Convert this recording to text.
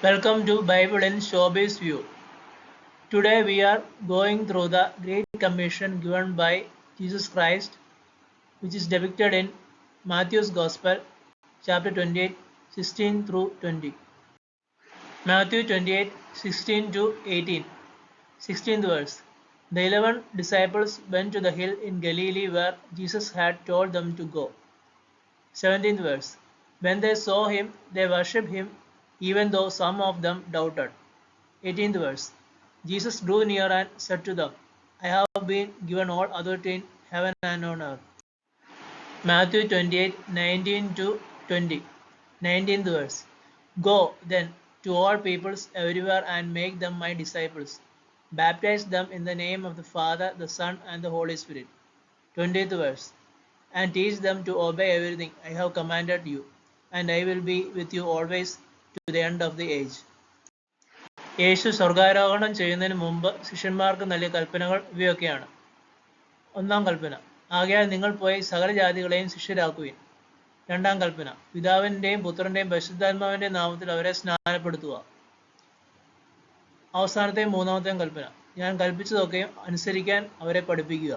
Welcome to Bible in Showbiz View. Today we are going through the Great Commission given by Jesus Christ, which is depicted in Matthew's Gospel, chapter 28, 16 through 20. Matthew 28, 16 to 18. 16th verse. The 11 disciples went to the hill in Galilee where Jesus had told them to go. 17th verse. When they saw him, they worshipped him, even though some of them doubted. 18th verse. Jesus drew near and said to them, I have been given all authority in heaven and on earth. Matthew 28, 19 to 20. 19th verse. Go then to all peoples everywhere and make them my disciples. Baptize them in the name of the Father, the Son, and the Holy Spirit. 20th verse. And teach them to obey everything I have commanded you, and I will be with you always to the end of the age. യേശു സ്വർഗാരോഹണം ചെയ്യുന്നതിന് മുമ്പ് ശിഷ്യന്മാർക്ക് നൽകിയ കൽപ്പനകൾ ഇവയൊക്കെയാണ്. ഒന്നാം കൽപ്പന, ആകയാൽ നിങ്ങൾ പോയി സകല ജാതികളെയും ശിഷ്യരാക്കുവിൻ. രണ്ടാം കൽപ്പന, പിതാവിൻ്റെയും പുത്രൻ്റെയും പരിശുദ്ധാത്മാവിൻ്റെയും നാമത്തിൽ അവരെ സ്നാനപ്പെടുത്തുക. അവസാനത്തെയും മൂന്നാമത്തെയും കൽപ്പന, ഞാൻ കൽപ്പിച്ചതൊക്കെയും അനുസരിക്കാൻ അവരെ പഠിപ്പിക്കുക.